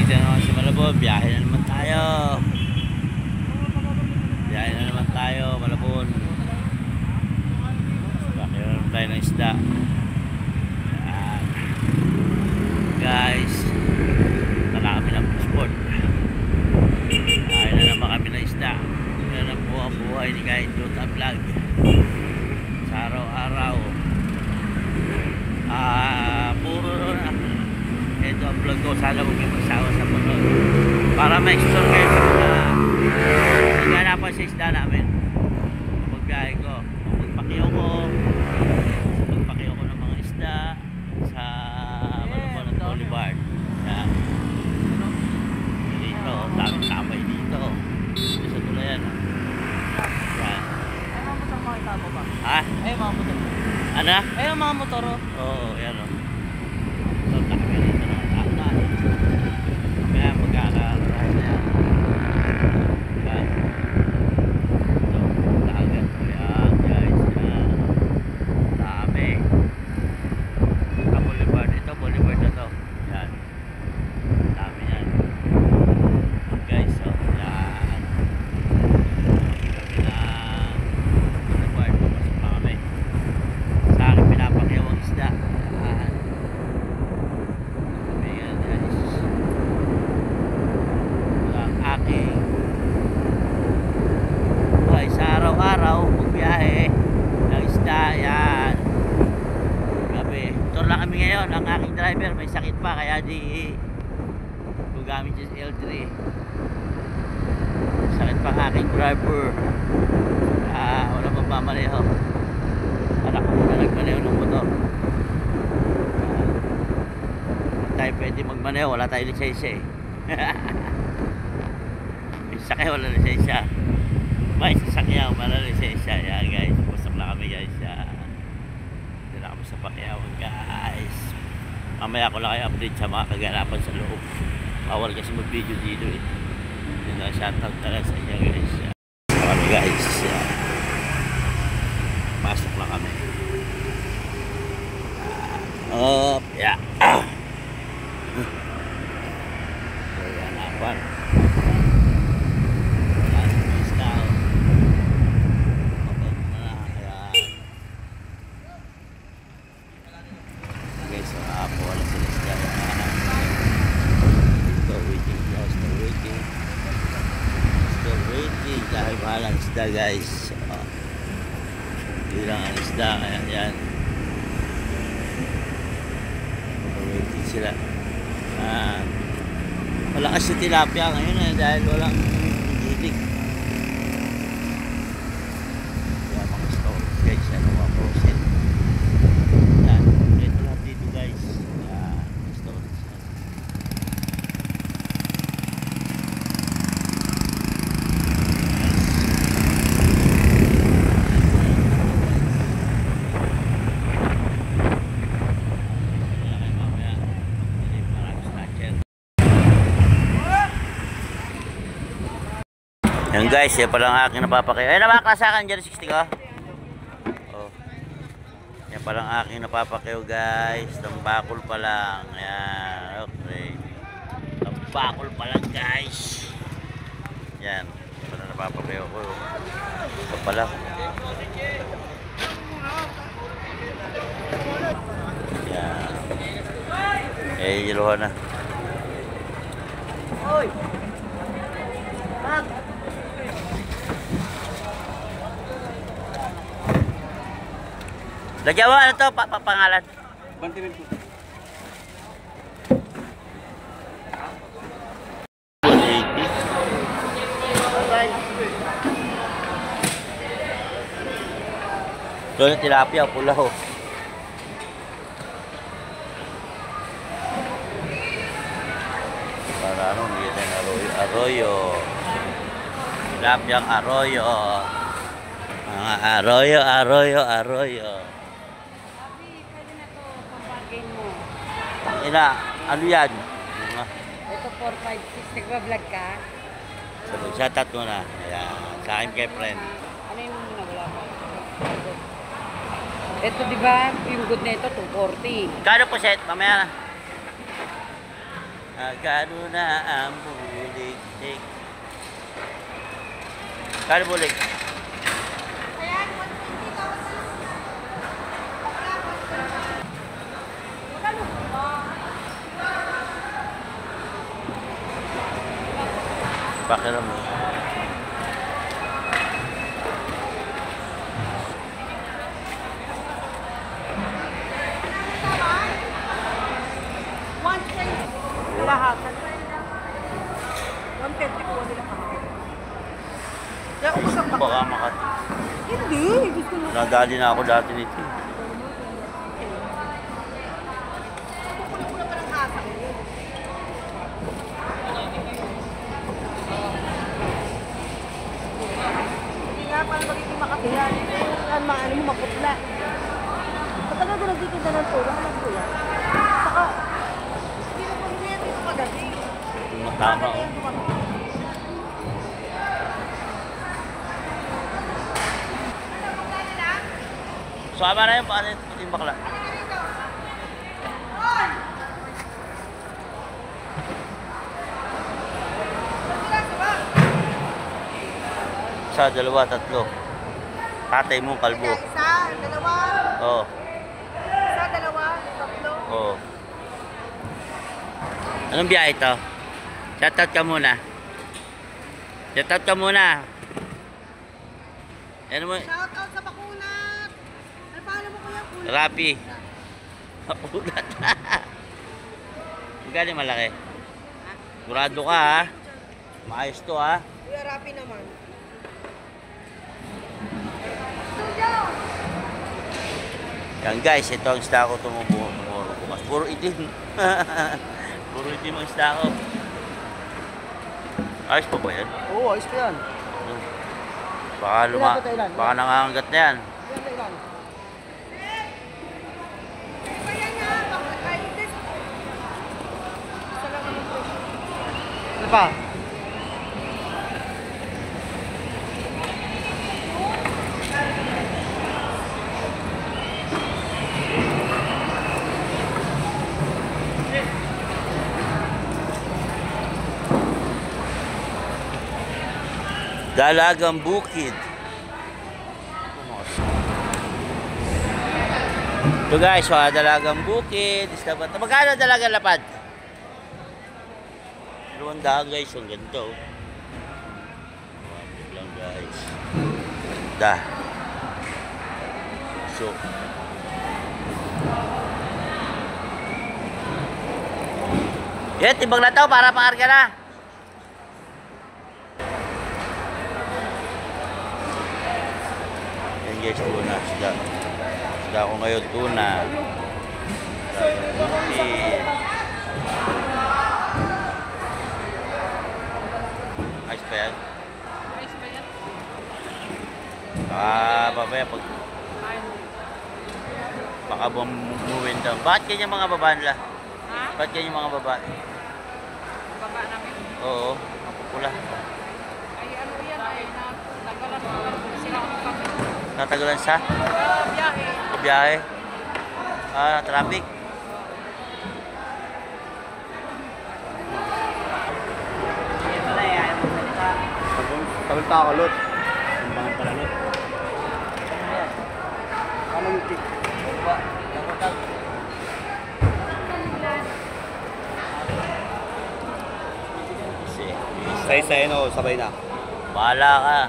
Dito naman si Malabon, biyahe na naman tayo. Biyahe na naman tayo, Malabon. Bakit na naman tayo ng isda. Yan. Guys, tala kami ng sport. Biyahe na naman kami ng isda. Yan ang buhay ni Kahit Jota Vlog. Sa araw-araw. Puro na. Ito ang vlog ko, sana huwag yung magsawa sa punod para ma-explore kayo sa mga naganapan sa isda namin. Magbiyahe ko, magpakiyo ko ng mga isda sa Malabon at Boulevard. Yan. Dito, daming tambay dito sa tulayan. Yan. Ay, mga motor makita mo ba? Ha? Ay, mga motor. Ano? Ay, mga motor. Oo, yan o. So, kami rito na tao. Kaya magkakarahay na yan. Yan. Ito, dagat. Yan, guys. Yan. Dami. Ito, boulevard. Ito, boulevard na to. Yan. Dami yan. Guys, so, yan. Kami na boulevard. Papasok na kami. Sa akin pinapakyaw ang isda. Aking buhay sa araw-araw, magbiyahe ng isda. Yan, gabi. Tour lang kami ngayon. Ang aking driver may sakit pa, kaya di gugamit yung L3. Sakit pa ang aking driver. Wala pa pamaneho. Anak ko na nagmaneho ng motor. Tayo pwede magmaneho, wala tayo lisensya eh. Sakay wala lisensya. May sasakyaw wala lisensya. Yan guys, pusap na kami guys. Dito na kami sa pakyawan guys. Mamaya ko lang kayo update sa mga kaganapan sa loob. Bawal kasi mag video dito eh. Yun na, shoutout talaga sa inyo guys. Kami guys. Pasok lang kami. Yeah. Kaganapan. Dahil mahal ang isda guys. Hindi lang ang isda. Ayan yan. Waiting sila. Malakas yung tilapia ngayon dahil walang gilig. Kaya mga storage guys. Ano mga frozen. Yan. Ito lahat dito guys. Storage yan. Yan guys, yan palang aking napapakayo. Ay, namakla sa akin dyan 60 ko. Oh. Yan palang aking napapakayo guys. Tambakol pa lang. Yan. Okay. Tambakol pa lang guys. Yan. Yan palang napapakayo ko. Ito pala. Yan. Eh, yiluhan na. Hoy! Bag! Lagyan mo, ano to? Pangalan? Bantirin po. Ito yung tilapia, pula ho. Para ano, hindi natin arroyo. Tilapiang arroyo. Mga arroyo. Ina, ano yan? Ito 456, nagbablog ka? So, shoutout mo na. Ayan, sa akin kay friend. Ano yung muna, wala pa? Ito diba, yung good na ito, 240. Kano po set? Mamaya na. Agano na ang bulig-tik. Kano bulig? Ayan, 120,000. Pakiram mo. Lahatan. 120 po nila kahapon. Kaya ubos ang Baka makat. Hindi. Gusto mo. Nadali na ako dati nito. Kukunin mo na pa ng asa. Hindi nga pala magiging makapihan. Ang maano mo maputla. Pagka na nagtitinda ng tulong, magtulang. Saka, hindi na po hindi ito pagabi. Tumatama oh. Sama na yun, paano yung puting bakla? Isa, dalawa, tatlo. Tatay mong kalbo. Isa, dalawa. Oo. Isa, dalawa, tatlo. Oo. Anong biyahe ito? Shoutout ka muna. Shoutout ka muna. Ano mo? Shout out sa bakunat. Ano paano mo kuya? Kunat. Rapi. Mapulat. Magkano yung malaki? Sigurado ka ha. Maayos to ha. Kuya Rapi naman. Yan guys, ito ang isda ko bukas. Puro itim. Puro itim ang isda ko. Ayos pa ba yan? Oo, ayos pa yan. Baka nangangagat na yan. Ano pa? Dalagang bukid. Ito guys, dalagang bukid. Magkano dalagang lapad? 200 guys, ang ganito. Lang guys. Da. So. Yan, timbang na to para pakarga na. Yan guys, tuna. Isda ko ngayon, tuna. Ayos pa yan? Ayos pa yan? Babaya pag baka bumuwin daw. Bakit ganyan mga babae nila? Ha? Bakit ganyan mga babae? Baba namin? Oo, mapupula. Ay ano yan ay natagalan sila ang kami. Natagalan sa? Biyahe. Biyahe? Traffic? Tawag takalot. Mga palalot. Ano yung tik? Say no, sabay na. Bahala ka.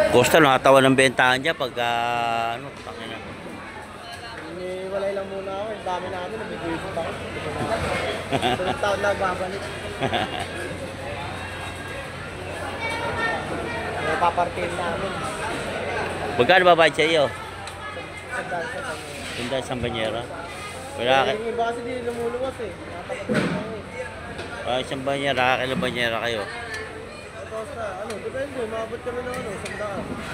Costa, nakatawa ng bentahan niya pag ano, takin na. Walay lang muna ako. Ang dami namin. Nabibigit ako. Sunod taon na babalik. Papartiin namin. Magkano babayad sa iyo? Sa dansa kami. Tinda sa banyera. Wala ka. Yung iba kasi di lumuluwas eh. Nakapagod lang eh. Isang banyera, kailan banyera kayo? Basta, ano, depende. Maabot kami ng ano,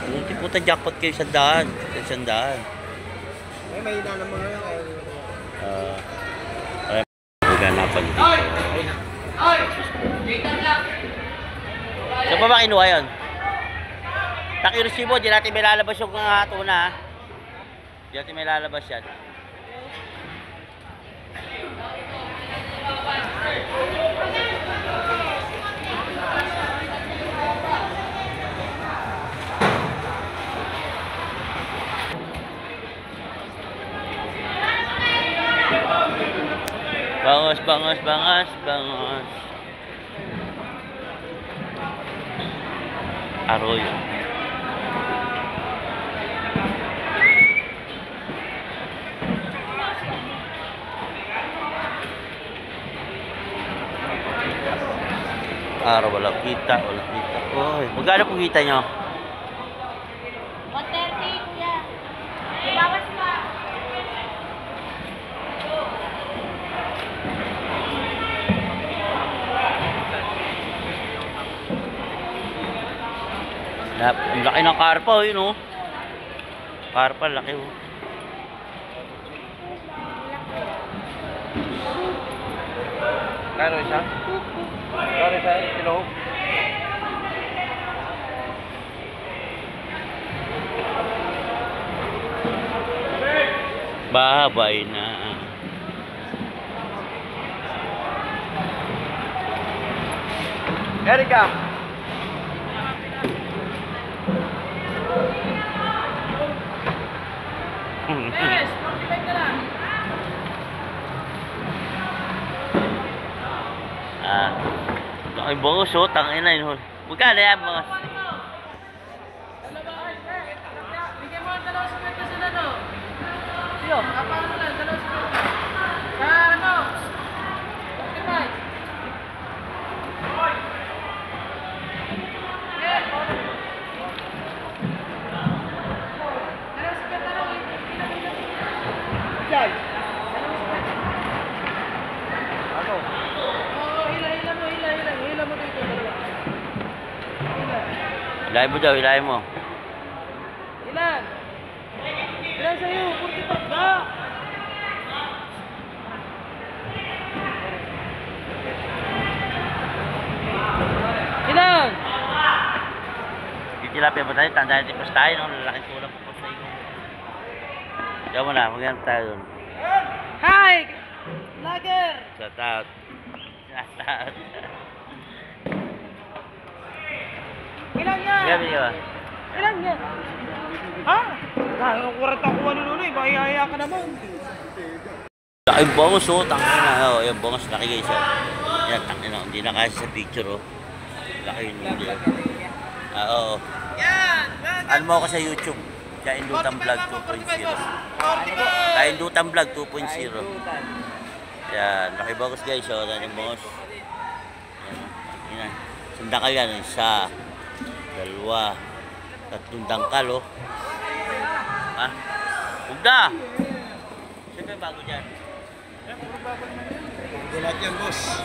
100. Buti puta jackpot kayo sa daan. Sa daan. Ay, mahina naman ngayon. Ay, maganapan dito. Sa baba! ba kinuha yun? Taki-resibo, di natin may lalabas yung tuna ha. Di natin may lalabas yan. Bangos, bangos, bangos, bangos. Arroyo. Araw, walang kita, walang kita. Uy, magkano po kita nyo? 130, kuya. Bawas pa. Ang laki ng karpa, yun oh. Karpa, laki oh. Kano isa? Kano isa? Kilo? Babay na. Erika! Yes, 45 na lang. Ay, bangos oh, tangina yun. Magkano yan, bangos? Bigyan mo ang 2.50 sila, no? Yo, kapano lang, 2.50. Ano? 45. Yan! Ano? Hila mo dito, dalawa. Ilahin mo daw, ilahin mo. Ilan? Ilan sa'yo? 45 ba? Ilan? Titilapia ba tayo? Tandaan tipos tayo, no? Lalaking tulak po sa iyo. Kaya mo na, maghanap tayo dun. Hi! Vlogger! Shout out. Shout out. Ilan yan? Gabi ka ba? Ilan yan? Ha? Ang kurat ako ano nun eh, bahihaya ka naman. Laki bangos oh, tangina. Oh, yung bangos laki guys. Oh. Yan, tangina. Hindi na kasi sa picture oh. Laki yun hindi. Oo. Yan! Ano mo ako sa YouTube? Kaindutan Vlog 2.0. Kaindutan Vlog 2.0. Yan, laki bangos guys. Oh, yan yung bangos. Yan. Sunda ka yan. Isa, dalawa, tatlong dangkal oh. Ha? Huwag na! Siyempre bago dyan. Gulat yan, boss.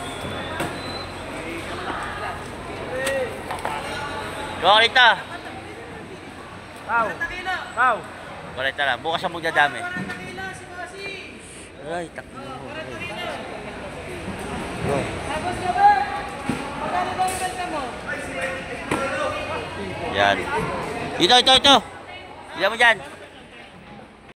Kuwarita! Pau! Pau! Kuwarita lang. Bukas ang magdadami. Ay, takbo. Tapos ka ba? Magkano daw yung benta mo? Yan. Ito. Ito mo dyan.